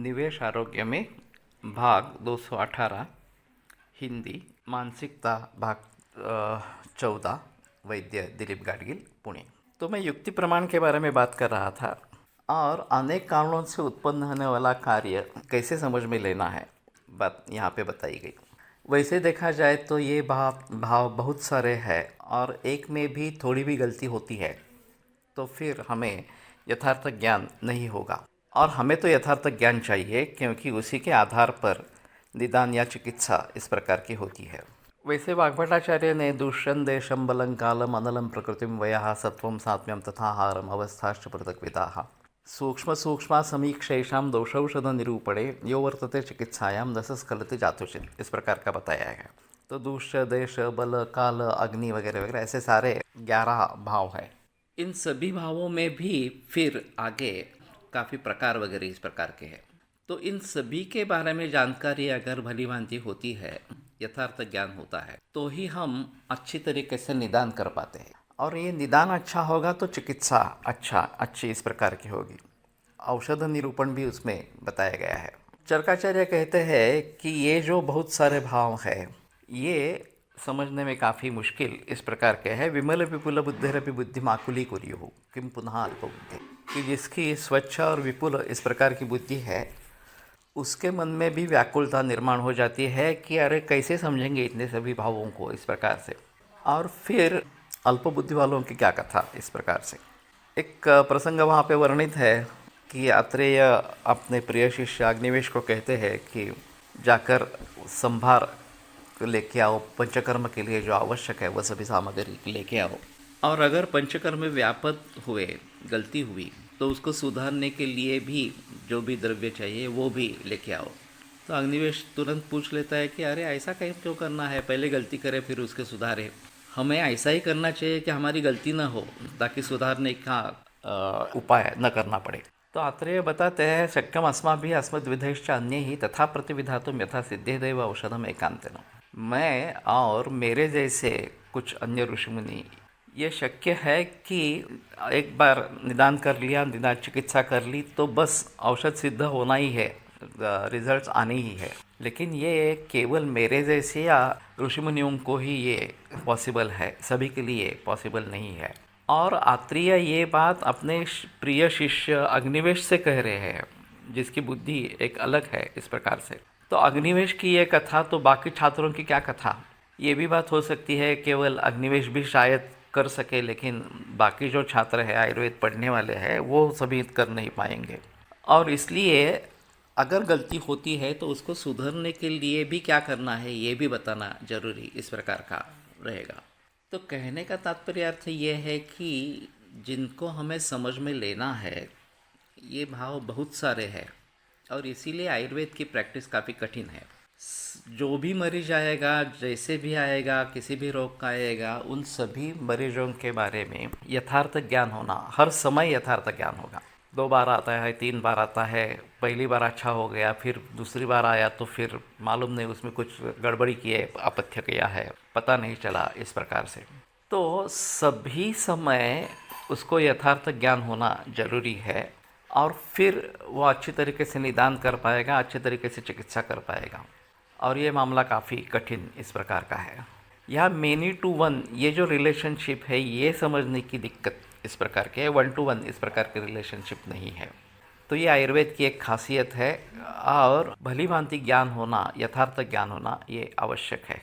निवेश आरोग्य में भाग 218 हिंदी मानसिकता भाग 14 वैद्य दिलीप गाडगिल पुणे। तो मैं युक्ति प्रमाण के बारे में बात कर रहा था और अनेक कारणों से उत्पन्न होने वाला कार्य कैसे समझ में लेना है, बात यहाँ पे बताई गई। वैसे देखा जाए तो ये भाव बहुत सारे हैं और एक में भी थोड़ी भी गलती होती है तो फिर हमें यथार्थ ज्ञान नहीं होगा, और हमें तो यथार्थ ज्ञान चाहिए क्योंकि उसी के आधार पर निदान या चिकित्सा इस प्रकार की होती है। वैसे वाग्भटाचार्य ने दुष्यं देशं बलं कालम अनलम प्रकृतिम वयः सत्वं सात्म्यं तथा हारम अवस्थाश्च पृथक्विदाः सूक्ष्म सूक्ष्म समीक्षेषां दोषौषध निरूपणे यो वर्तते चिकित्सायां दशस्खलित जातुचित, इस प्रकार का बताया है। तो दूष्य देश बल काल अग्नि वगैरह वगैरह ऐसे सारे 11 भाव हैं। इन सभी भावों में भी फिर आगे काफ़ी प्रकार वगैरह इस प्रकार के हैं। तो इन सभी के बारे में जानकारी अगर भली भांति होती है, यथार्थ ज्ञान होता है, तो ही हम अच्छी तरीके से निदान कर पाते हैं। और ये निदान अच्छा होगा तो चिकित्सा अच्छी इस प्रकार की होगी। औषध निरूपण भी उसमें बताया गया है। चरकाचार्य कहते हैं कि ये जो बहुत सारे भाव हैं ये समझने में काफ़ी मुश्किल इस प्रकार के है। विमल विपुल बुद्धिरपि बुद्धिमाकुली कुर्युः किम पुनः अल्पबुद्धि, कि जिसकी स्वच्छ और विपुल इस प्रकार की बुद्धि है उसके मन में भी व्याकुलता निर्माण हो जाती है कि अरे कैसे समझेंगे इतने सभी भावों को इस प्रकार से। और फिर अल्पबुद्धि वालों की क्या कथा इस प्रकार से। एक प्रसंग वहाँ पे वर्णित है कि आत्रेय अपने प्रिय शिष्य अग्निवेश को कहते हैं कि जाकर संभार लेके आओ, पंचकर्म के लिए जो आवश्यक है वह सभी सामग्री लेके आओ, और अगर पंचकर्म में व्यापत हुए, गलती हुई, तो उसको सुधारने के लिए भी जो भी द्रव्य चाहिए वो भी लेके आओ। तो अग्निवेश तुरंत पूछ लेता है कि अरे ऐसा कहीं क्यों करना है, पहले गलती करे फिर उसके सुधारे। हमें ऐसा ही करना चाहिए कि हमारी गलती ना हो ताकि सुधारने का उपाय न करना पड़े। तो आत्रेय बताते हैं शक्यम अस्माभिः अस्मद्विधैश्च अन्यैः तथा प्रतिविधातुं यथा सिद्धिर्देव औषधम एकांतेन। मैं और मेरे जैसे कुछ अन्य ऋषिमुनि ये शक्य है कि एक बार निदान कर लिया, निदान चिकित्सा कर ली तो बस औषध सिद्ध होना ही है, रिजल्ट्स आने ही है। लेकिन ये केवल मेरे जैसे या ऋषिमुनियों को ही ये पॉसिबल है, सभी के लिए पॉसिबल नहीं है। और आत्रेय ये बात अपने प्रिय शिष्य अग्निवेश से कह रहे हैं जिसकी बुद्धि एक अलग है इस प्रकार से। तो अग्निवेश की ये कथा तो बाकी छात्रों की क्या कथा, ये भी बात हो सकती है। केवल अग्निवेश भी शायद कर सके लेकिन बाकी जो छात्र है आयुर्वेद पढ़ने वाले हैं वो सभी कर नहीं पाएंगे। और इसलिए अगर गलती होती है तो उसको सुधरने के लिए भी क्या करना है ये भी बताना जरूरी इस प्रकार का रहेगा। तो कहने का तात्पर्य अर्थ ये है कि जिनको हमें समझ में लेना है ये भाव बहुत सारे हैं और इसीलिए आयुर्वेद की प्रैक्टिस काफ़ी कठिन है। जो भी मरीज आएगा, जैसे भी आएगा, किसी भी रोग का आएगा, उन सभी मरीजों के बारे में यथार्थ ज्ञान होना, हर समय यथार्थ ज्ञान होगा। 2 बार आता है, 3 बार आता है, पहली बार अच्छा हो गया, फिर दूसरी बार आया तो फिर मालूम नहीं उसमें कुछ गड़बड़ी की है, अपथ्य किया है, पता नहीं चला इस प्रकार से। तो सभी समय उसको यथार्थ ज्ञान होना जरूरी है और फिर वो अच्छी तरीके से निदान कर पाएगा, अच्छी तरीके से चिकित्सा कर पाएगा। और ये मामला काफ़ी कठिन इस प्रकार का है। यहाँ मेनी टू वन ये जो रिलेशनशिप है ये समझने की दिक्कत इस प्रकार की है, 1 to 1 इस प्रकार की रिलेशनशिप नहीं है। तो ये आयुर्वेद की एक खासियत है और भली भांति ज्ञान होना, यथार्थ ज्ञान होना ये आवश्यक है।